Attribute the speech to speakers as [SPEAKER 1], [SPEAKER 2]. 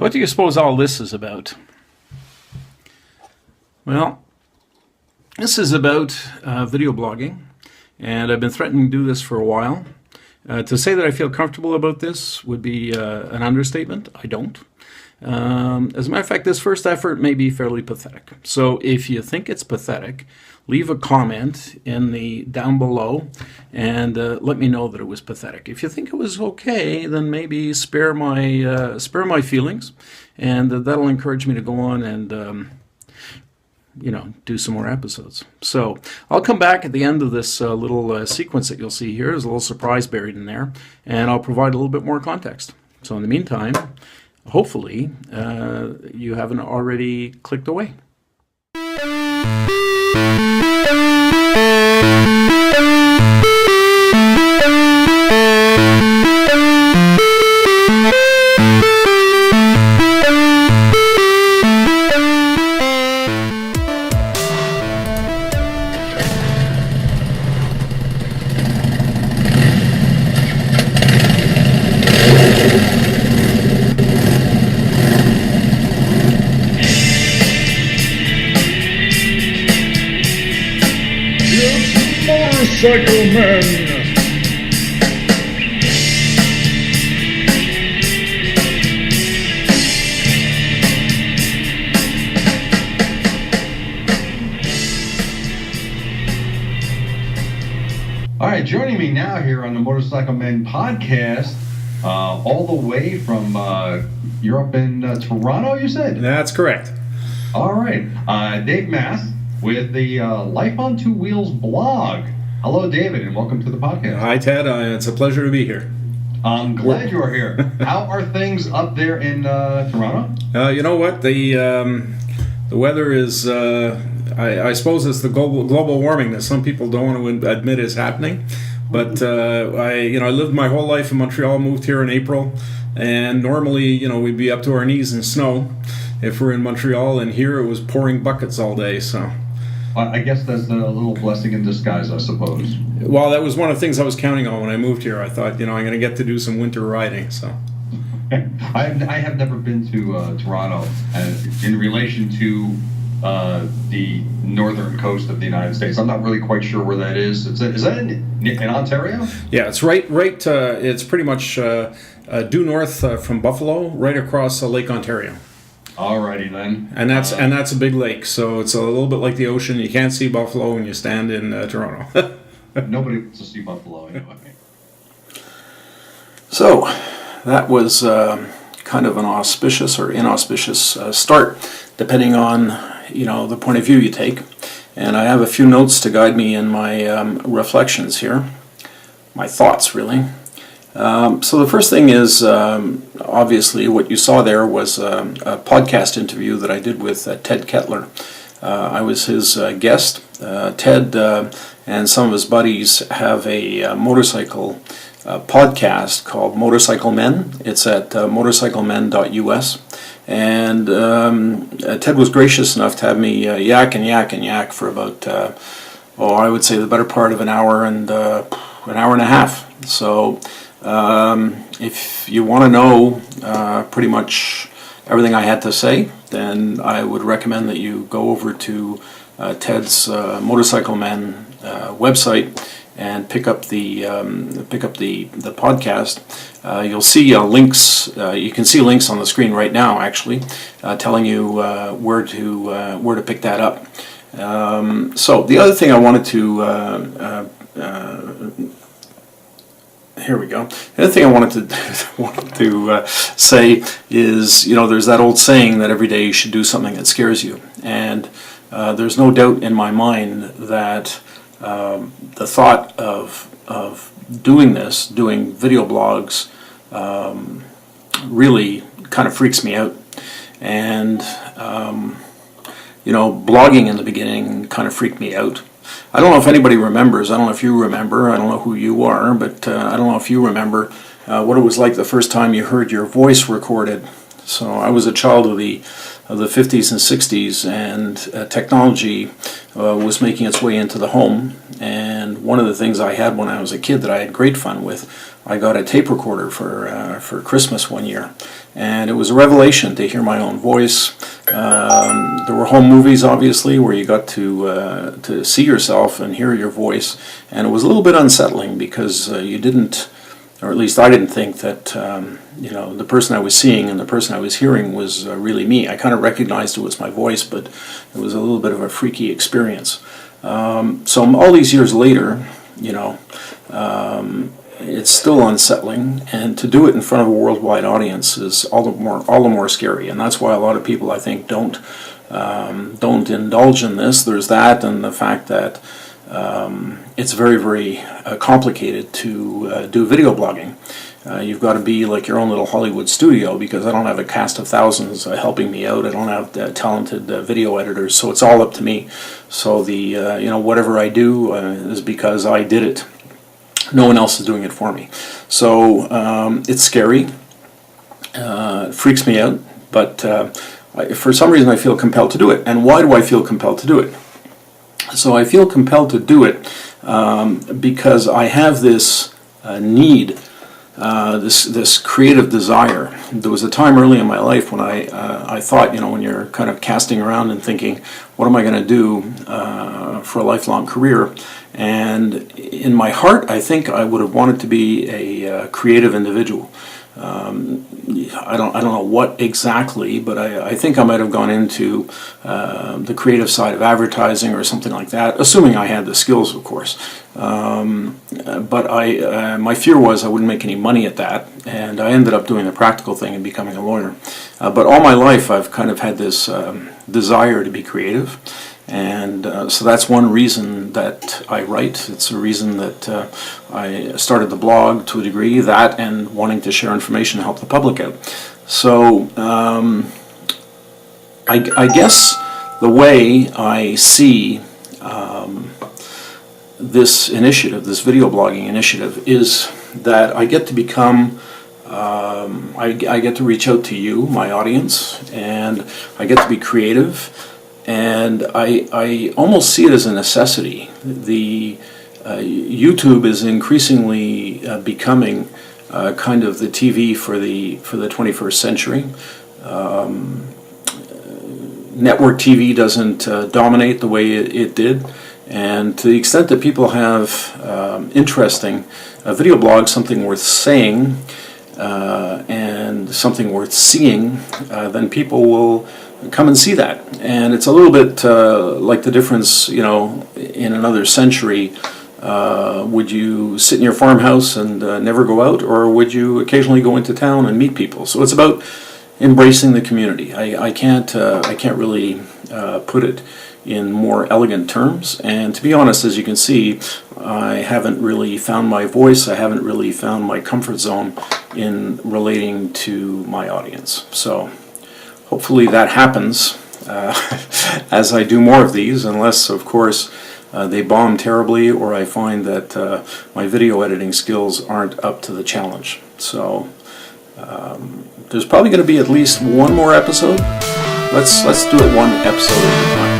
[SPEAKER 1] So what do you suppose all this is about? Well, this is about video blogging, and I've been threatening to do this for a while. To say that I feel comfortable about this would be an understatement. I don't. As a matter of fact, this first effort may be fairly pathetic. So if you think it's pathetic, leave a comment in the down below and let me know that it was pathetic. If you think it was okay, then maybe spare my feelings, and that'll encourage me to go on and do some more episodes. So I'll come back at the end of this little sequence that you'll see here. There's a little surprise buried in there, and I'll provide a little bit more context. So in the meantime, hopefully you haven't already clicked away.
[SPEAKER 2] Motorcycle Man.
[SPEAKER 3] All right, joining me now here on the Motorcycle Men podcast, all the way from you're up in Toronto, you said?
[SPEAKER 2] That's correct.
[SPEAKER 3] All right, Dave Mass with the Life on Two Wheels blog. Hello, David, and welcome to the podcast.
[SPEAKER 2] Hi, Ted. It's a pleasure to be here.
[SPEAKER 3] I'm glad you're here. How are things up there in Toronto?
[SPEAKER 2] You know what? The weather is, I suppose it's the global warming that some people don't want to admit is happening. But I lived my whole life in Montreal, moved here in April, and normally, we'd be up to our knees in snow if we're in Montreal, and here it was pouring buckets all day, so...
[SPEAKER 3] I guess that's a little blessing in disguise, I suppose.
[SPEAKER 2] Well, that was one of the things I was counting on when I moved here. I thought, I'm going to get to do some winter riding. So,
[SPEAKER 3] I have never been to Toronto in relation to the northern coast of the United States. I'm not really quite sure where that is. Is that in Ontario?
[SPEAKER 2] Yeah, it's right. It's pretty much due north from Buffalo, right across Lake Ontario.
[SPEAKER 3] Alrighty then.
[SPEAKER 2] And that's a big lake, so it's a little bit like the ocean. You can't see Buffalo when you stand in Toronto.
[SPEAKER 3] Nobody wants to see Buffalo anyway.
[SPEAKER 1] So that was kind of an auspicious or inauspicious start, depending on the point of view you take. And I have a few notes to guide me in my reflections here, my thoughts really. So the first thing is, obviously, what you saw there was a podcast interview that I did with Ted Kettler. I was his guest. Ted and some of his buddies have a motorcycle podcast called Motorcycle Men. It's at motorcyclemen.us. And Ted was gracious enough to have me yak for about, I would say the better part of an hour and a half. So... if you want to know pretty much everything I had to say, then I would recommend that you go over to Ted's Motorcycle Men website and pick up the podcast. You'll see links. You can see links on the screen right now, actually, telling you where to pick that up. So the other thing I wanted to here we go. The other thing I wanted to say is, there's that old saying that every day you should do something that scares you, and there's no doubt in my mind that the thought of doing video blogs, really kind of freaks me out, and blogging in the beginning kind of freaked me out. I don't know if anybody remembers. I don't know if you remember. I don't know who you are, but I don't know if you remember what it was like the first time you heard your voice recorded So I was a child of the 50s and 60s, and technology was making its way into the home. And one of the things I had when I was a kid that I had great fun with, I got a tape recorder for Christmas one year, and it was a revelation to hear my own voice. There were home movies, obviously, where you got to see yourself and hear your voice, and it was a little bit unsettling because you didn't, or at least I didn't think that the person I was seeing and the person I was hearing was really me. I kind of recognized it was my voice, but it was a little bit of a freaky experience. So all these years later, it's still unsettling, and to do it in front of a worldwide audience is all the more scary, and that's why a lot of people, I think, don't indulge in this. There's that, and the fact that it's very, very complicated to do video blogging. You've got to be like your own little Hollywood studio, because I don't have a cast of thousands helping me out. I don't have talented video editors, so it's all up to me. So the whatever I do is because I did it. No one else is doing it for me. So it's scary. It freaks me out, but for some reason I feel compelled to do it. And why do I feel compelled to do it? So I feel compelled to do it because I have this need, this creative desire. There was a time early in my life when I thought, when you're kind of casting around and thinking, what am I going to do for a lifelong career? And in my heart, I think I would have wanted to be a creative individual. I don't know what exactly, but I think I might have gone into the creative side of advertising or something like that, assuming I had the skills, of course. But my fear was I wouldn't make any money at that, and I ended up doing the practical thing and becoming a lawyer. But all my life I've kind of had this desire to be creative. And so that's one reason that I write. It's a reason that I started the blog to a degree, that and wanting to share information and help the public out. So I guess the way I see this initiative, this video blogging initiative, is that I get to become I get to reach out to you, my audience, and I get to be creative. And I almost see it as a necessity. The YouTube is increasingly becoming kind of the TV for the 21st century. Network TV doesn't dominate the way it did, and to the extent that people have interesting video blogs, something worth saying and something worth seeing, then people will come and see that. And it's a little bit like the difference, in another century, would you sit in your farmhouse and never go out, or would you occasionally go into town and meet people? So it's about embracing the community. I can't really put it in more elegant terms, and to be honest, as you can see, I haven't really found my voice. I haven't really found my comfort zone in relating to my audience. So hopefully that happens as I do more of these, unless, of course, they bomb terribly, or I find that my video editing skills aren't up to the challenge. So there's probably going to be at least one more episode. Let's do it one episode at a time.